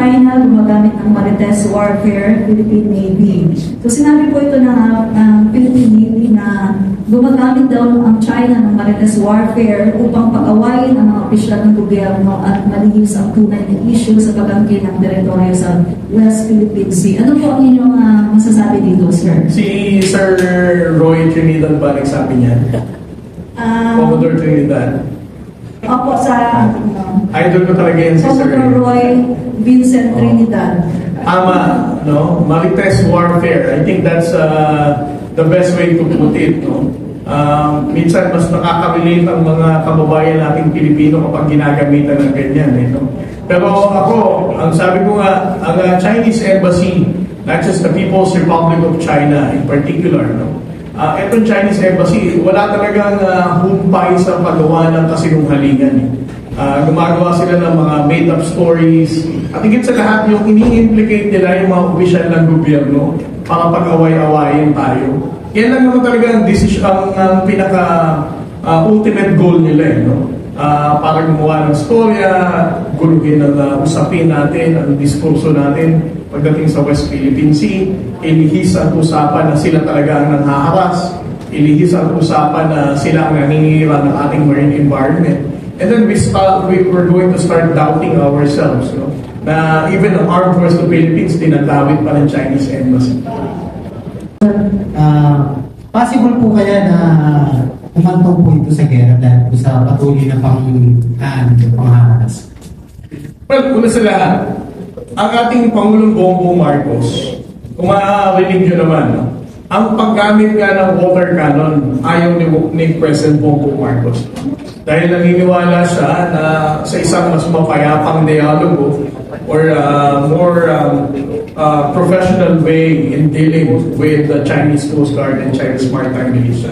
China gumagamit ng Marites Warfare, Philippine Navy. So sinabi po ito ng Philippine Navy na gumagamit daw ang China ng Marites Warfare upang pag-awayin ang mga opisyal ng gobyerno at malihis ang tunay na issue sa pag-angkin ng teritoryo sa West Philippine Sea. Ano po ang inyong masasabi dito, sir? Si Sir Roy Trinidad ba nagsabi niya? Commodore Trinidad. Opo, sa idol ko talaga yan si Sir Roy Vincent Trinidad. Ama, no? Marites Warfare. I think that's the best way to put it, no? Minsan mas nakaka-relate ang mga kababayan nating Pilipino kapag ginagamitan ng ganyan, eh, no? Pero ako, ang sabi ko nga, ang Chinese Embassy, not just the People's Republic of China in particular, no? Itong Chinese Embassy, wala talagang humpay sa paggawa ng kasinungalingan. Gumagawa sila ng mga made-up stories. At higit sa lahat, yung ini-implicate nila yung mga opisyal ng gobyerno para pag-away-awayin tayo. Yan lang naman talaga ang pinaka-ultimate goal nila. No? Para gumawa ng storya, guluhin ang usapin natin, ang diskurso natin pagdating sa West Philippine Sea, ilihis ang usapan na sila talaga ang nanghaharas, ilihis ang usapan na sila ang naninira ng ating marine environment. And then we're going to start doubting ourselves, no? Na even ang Armed Forces of the Philippines, dinadawit pa ng Chinese Embassy. Possible po kaya na umantong po ito sa gera dahil po sa patuloy na panghaharas? Well, una sa lahat, ang ating Pangulong Bongbong Marcos, kung marinig nyo naman, no? Ang paggamit nga ng water cannon, ayaw ni President Bongbong Marcos. Dahil naniniwala siya na sa isang mas mapayapang dialogo or more professional way in dealing with the Chinese Coast Guard and Chinese Maritime Militia.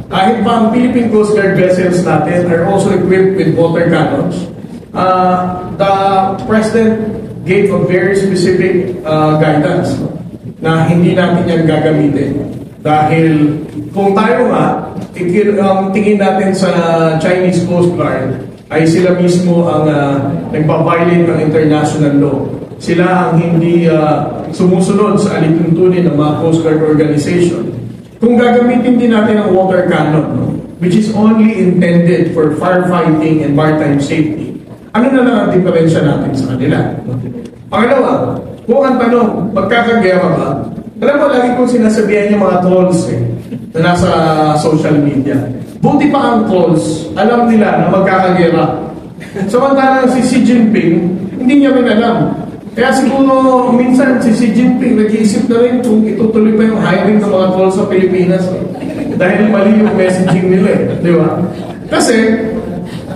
Kahit pa ang Philippine Coast Guard vessels natin are also equipped with water cannons, the President gave a very specific guidance, no? Na hindi natin yan gagamitin. Dahil kung tayo nga, tingin natin sa Chinese Coast Guard ay sila mismo ang nagpa-violate ng international law. Sila ang hindi sumusunod sa alituntunin ng mga Coast Guard organization. Kung gagamitin din natin ang water cannon, no? Which is only intended for firefighting and maritime safety, ano na lang ang diferensya natin sa kanila? Pangalawa, kung ang tanong, magkakagera ba? Alam mo, lagi kong sinasabihan yung mga trolls na nasa social media. Buti pa ang trolls, alam nila na magkakagera. Samantalang si Xi Jinping, hindi niya rin alam. Kaya siguro, minsan si Xi Jinping nag-iisip na rin kung itutuloy pa yung hiring ng mga trolls sa Pilipinas. Dahil mali yung messaging nila, di ba? Kasi,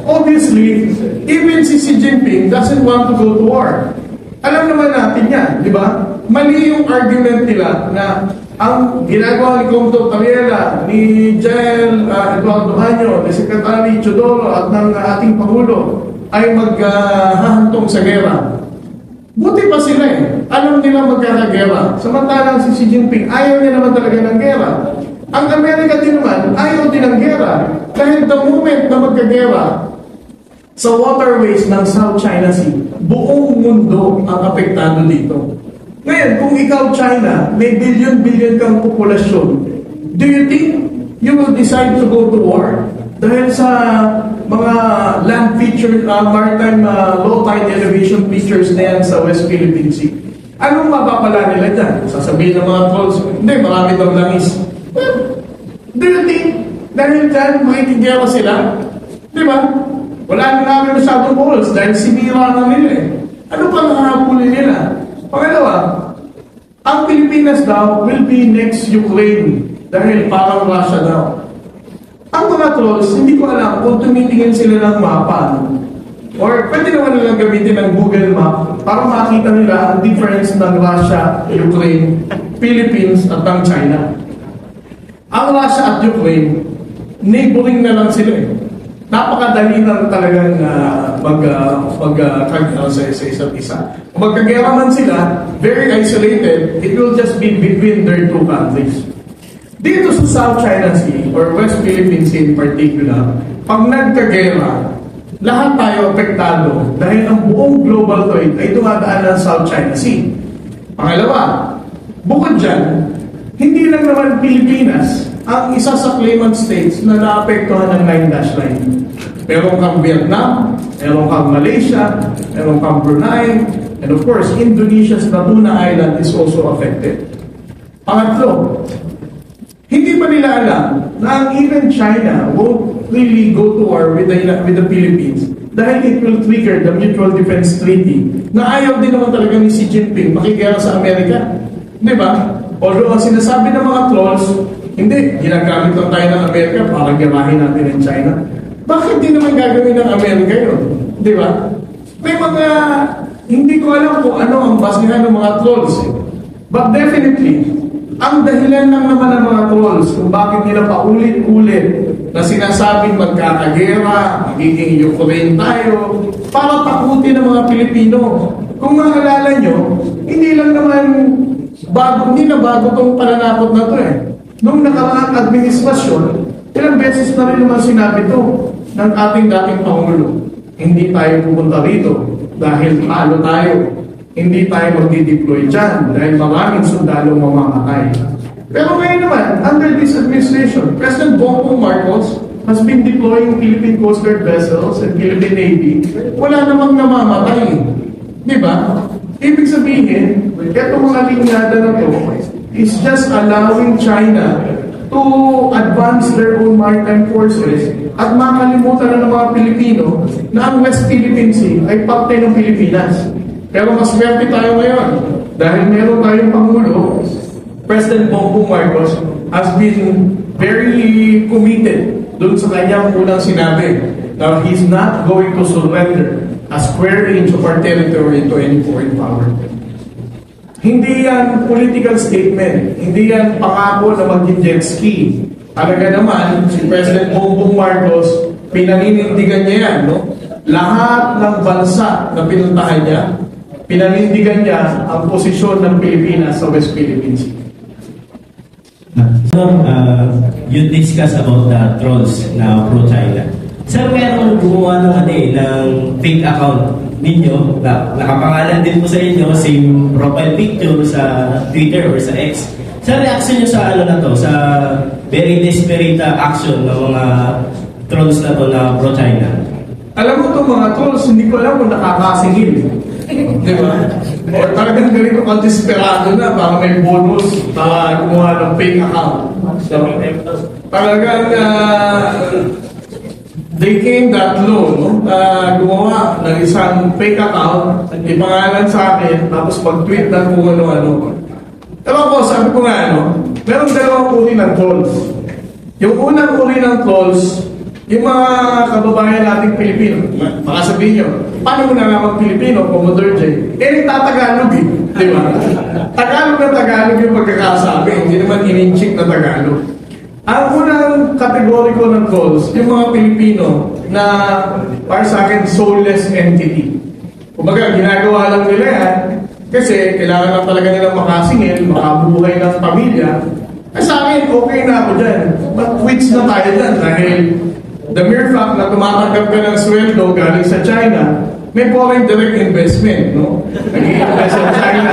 obviously, even si Xi Jinping doesn't want to go to war. Alam naman natin yan, di ba? Mali yung argument nila na ang ginagawa ni Commodore Tariela, ni General Eduardo Hanyo, ni Secretary Chodoro at ng ating Pangulo ay maghahantong sa gera. Buti pa sila eh. Alam nila magkakagera. Samantalang si Xi Jinping, ayaw niya naman talaga ng gera. Ang Amerika din naman, ayaw din ng gera. Dahil the moment na magkagera, sa waterways ng South China Sea, buong mundo ang apektado dito. Ngayon, kung ikaw China, may billion-billion kang populasyon, do you think you will decide to go to war? Dahil sa mga land features, maritime low tide elevation features na yan sa West Philippine Sea. Anong mapapala nila dyan? Sasabihin ng mga trolls, hindi, marami daw langis. Well, do you think dahil dyan makikigera sila? Di ba? Wala na namin masyadong balls dahil sinira na nila eh. Ano pa nakahabulin nila? Pangalawa, ang Pilipinas daw will be next Ukraine dahil parang Russia daw. Ang mga trolls, hindi ko alam kung tumitingin sila ng mapa. Or pwede naman nilang gamitin ng Google Map para makita nila ang difference ng Russia, Ukraine, Philippines at ng China. Ang Russia at Ukraine, neighboring na lang sila eh. Napakadali na talagang magkagera sa isa't isa. Kung magkagera man sila, very isolated, it will just be between their two countries. Dito sa South China Sea, or West Philippine Sea in particular, pag nagkagera, lahat tayo apektado dahil ang buong global trade ay dumadaan ng South China Sea. Pangalawa, bukod dyan, hindi lang naman Pilipinas ang isa sa claimant states na naapektuhan ng 9-line. Meron kang Vietnam, meron kang Malaysia, meron kang Brunei, and of course, Indonesia's Natuna Island is also affected. Pangatlo, hindi pa nila alam na ang even China won't really go to war with the Philippines dahil it will trigger the Mutual Defense Treaty na ayaw din naman talaga ni Xi Jinping makigera sa Amerika. Di ba? Although ang sinasabi ng mga trolls, hindi, ginagamit lang tayo ng Amerika para girahin natin ng China. Bakit di naman gagawin ng Amerika yun? Di ba? May mga, hindi ko alam kung ano ang basihan ng mga trolls. But definitely, ang dahilan lang naman ng mga trolls kung bakit nila paulit-ulit na sinasabing magkakagera, magiging Ukraine tayo, para takutin ng mga Pilipino. Kung maalala nyo, hindi lang naman hindi na bago itong pananakot na to eh. Nung nakaraang administrasyon, ilang beses na rin naman sinabi to ng ating dating Pangulo. Hindi tayo pupunta rito dahil talo tayo. Hindi tayo magdi-deploy dyan dahil maraming sundalong mamamatay. Pero ngayon naman, under this administration, President Bongbong Marcos has been deploying Philippine Coast Guard vessels and Philippine Navy. Wala namang namamatay. Di ba? Ibig sabihin, itong mga linyada na to is just allowing China to advance their own maritime forces at makalimutan na ng mga Pilipino na ang West Philippine Sea ay parte ng Pilipinas. Pero mas swerte tayo ngayon dahil meron tayong Pangulo, President Bongbong Marcos has been very committed dun sa kanyang unang sinabi na he's not going to surrender a square inch of our territory to any foreign power. Hindi yan political statement, hindi yan pangako na maging jet ski. Talaga naman, si President Bongbong Marcos, pinaninindigan niya yan, no? Lahat ng bansa na pinuntahan niya, pinanindigan niya ang posisyon ng Pilipinas sa West Philippine Sea. You discuss about the trolls na pro-China. Sir, meron gumawa ng fake account ninyo na nakapangalan din po sa inyo, same profile picture sa Twitter or sa X. Sir, reaction nyo sa na to, sa very desperate action ng mga trolls na to na pro-China? Alam mo itong mga trolls, hindi ko alam kung nakakasingil. Di ba? O talagang ganito kang desperado na para may bonus para gumawa ng fake account. So, talagang they came that low, no? Gumawa ng isang fake account, ipangalan sa akin, tapos mag-tweet ng kung ano-ano. Ewan ko, sabi ko nga, meron dalawang uri ng trolls. Yung unang uri ng trolls, yung mga kababayan nating Pilipino, baka sabihin nyo, paano mo nalaman Pilipino, Commodore J? Tatagalog eh, di ba? Tagalog na Tagalog yung pagkakasabi, hindi naman in-check na Tagalog. Ang unang kategoriko ng trolls, yung mga Pilipino na para sa akin soulless entity. Kumbaga, ginagawa lang nila yan kasi kailangan lang talaga nilang makasingil, makabuhay ng pamilya. Sa akin, okay na ako dyan. But quits na tayo dyan dahil the mere fact na tumatanggap ka ng sweldo galing sa China, may foreign direct investment, no? Nag-i-invest sa China.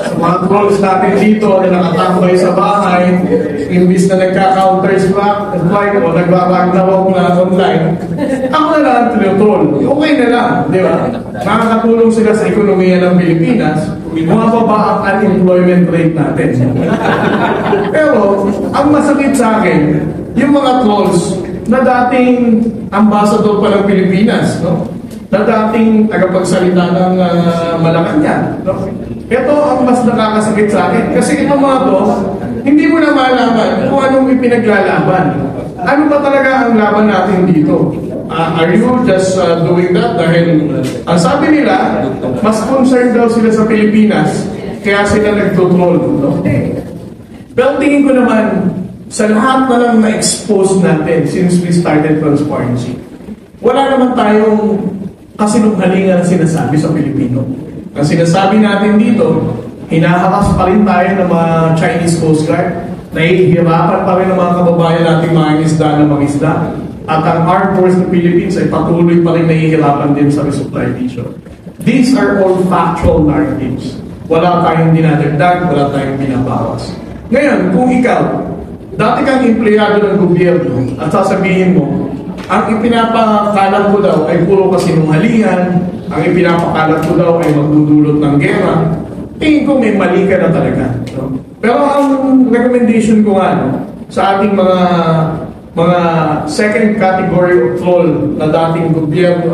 Sa mga trolls natin dito na nakatambay sa bahay, imbis na nagka-counter strike o nagbabagnawag na online, ako na lang tinutroll. Okay na lang, di ba? Nakakatulong sila sa ekonomiya ng Pilipinas, bumababa ang unemployment rate natin. Pero, ang masakit sa akin, yung mga trolls na dating ambassador pa ng Pilipinas, no? Na dating tagapagsalita ng Malacanang, no? Ito ang mas nakakasakit sa akin. Kasi itong mga to, hindi mo na malaman kung anong ipinaglalaban. Ano ba talaga ang laban natin dito? Are you just doing that dahil ang sabi nila, mas concerned daw sila sa Pilipinas kaya sila nagtutroll, no? Pero tingin ko naman, sa lahat na lang na-expose natin since we started Transparency, wala naman tayong kasinungalingan na sinasabi sa Pilipino. Ang sinasabi natin dito, hinaharas pa rin tayo ng mga Chinese Coast Guard, nahihirapan pa rin ng mga kababayan nating mga isda na mag-isda. at ang Armed Forces ng Philippines ay patuloy pa rin nahihirapan din sa resupply issue. These are all factual narratives. Wala tayong dinadagdag, wala tayong binabawas. Ngayon, kung ikaw, dati kang empleyado ng gobyerno at sasabihin mo, ang ipinapakalat ko daw ay puro kasinungalingan, ang ipinapakalat ko daw ay magdudulot ng gera, tingin ko may mali ka na talaga. No? Pero ang recommendation ko nga, no, sa ating mga second category of troll na dating gobyerno,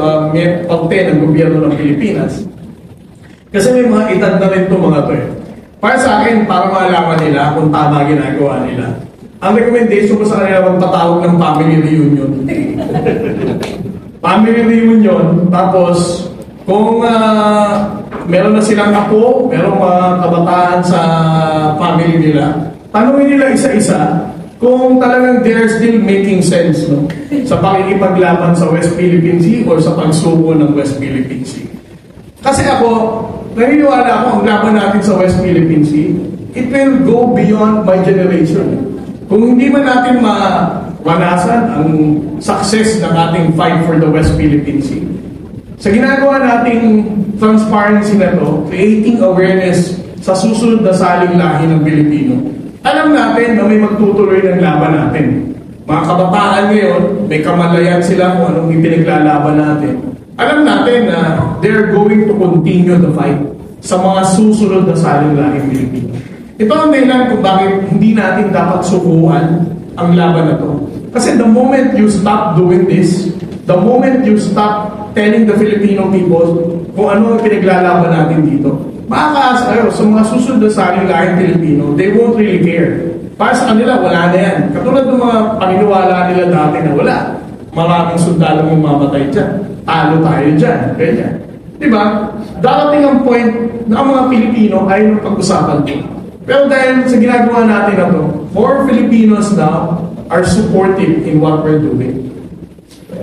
parte ng gobyerno ng Pilipinas. Kasi may mga edad na rin itong mga to eh. Para sa akin, para malaman nila kung tama ginagawa nila, ang recommendation ko sa kanila magpatawag ng family reunion. Family reunion, tapos kung meron na silang apo, meron mga kabataan sa family nila, tanungin nila isa-isa kung talagang they're still making sense, no? Sa pakikipaglaban sa West Philippine Sea or sa pagsuko ng West Philippine Sea. Kasi ako, naniniwala ako ang laban natin sa West Philippine Sea, it will go beyond my generation. Kung hindi man natin manasan ang success ng ating fight for the West Philippine Sea, sa ginagawa nating transparency na to, creating awareness sa susunod na saling lahi ng Pilipino, alam natin na may magtutuloy ng laban natin. Mga kabataan ngayon, may kamalayan sila kung anong ipinaglalaban natin. Alam natin na they're going to continue the fight sa mga susunod na saling lahing Pilipino. Ito ang dahilan kung bakit hindi natin dapat sukuan ang laban na to. Kasi the moment you stop doing this, the moment you stop telling the Filipino people kung ano ang pinaglalaban natin dito, makakaas kayo sa mga susunod na saling lahing Pilipino, they won't really care. Para sa kanila, wala na yan. Katulad ng mga paniniwala nila dati na wala. Maraming sundalo mong mamatay dyan. Talo tayo dyan. Ganyan. Diba? Darating ang point na ang mga Pilipino ay ng pag-usapan din. Pero dahil sa ginagawa natin na to, more Filipinos now are supportive in what we're doing.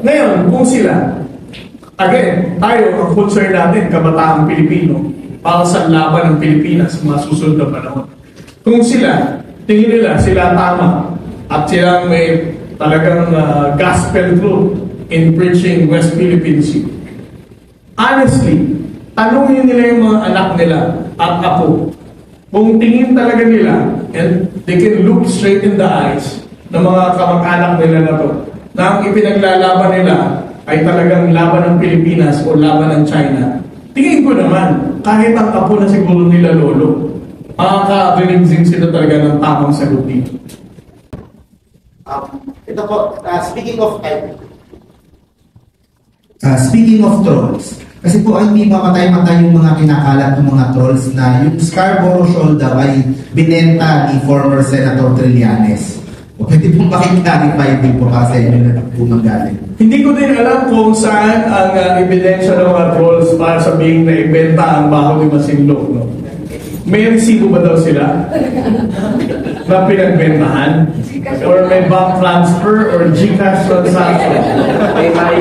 Ngayon, kung sila, again, tayo, ang concern natin, kabataang Pilipino, para sa laban ng Pilipinas sa mga susunod na panahon. Kung sila, tingin nila sila tama at silang may talagang gospel truth in preaching West Philippine Sea. Honestly, tanungin nila yung mga anak nila at apo. Kung tingin talaga nila and they can look straight in the eyes ng mga kamag-anak nila na to, na ang ipinaglalaban nila ay talagang laban ng Pilipinas o laban ng China, tingin ko naman, kahit ang apo na siguro nila lolo, makakarinig sila talaga ng tamang sagot dito. Ito po, Speaking of trolls, kasi po ay hindi mamatay-matay yung mga kinakalat ng mga trolls na yung Scarborough Shoal daw ay binenta ni former Senator Trillanes. O pwede pong pakiklarify din po kasi yun na po magaling. Hindi ko din alam kung saan ang ebidensya ng mga trolls para sabihin na ibenta ang baho ni Masinloc. No? May resibo ba daw sila na pinagbentahan? Or may bank transfer or GCash transaction?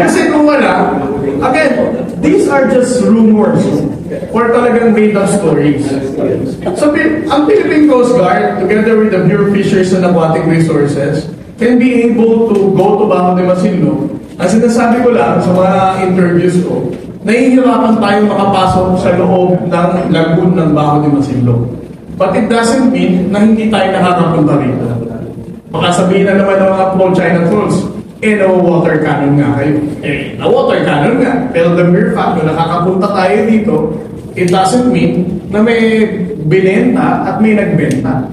Kasi kung wala, again, these are just rumors or talagang made-up stories. So, ang Philippine Coast Guard, together with the Bureau of Fisheries and Aquatic Resources, can be able to go to Baho de Masinloc. Ang sinasabi ko lang sa mga interviews ko, nahihirapan tayong makapasok sa loob ng lagoon ng Baho de Masinloc. But it doesn't mean na hindi tayo nakakapunta rito. Baka sabihin na naman ng mga pro-China trolls, na-water cannon nga kayo. Na-water cannon nga. Pero the mere fact na nakakapunta tayo dito, it doesn't mean na may binenta at may nagbenta.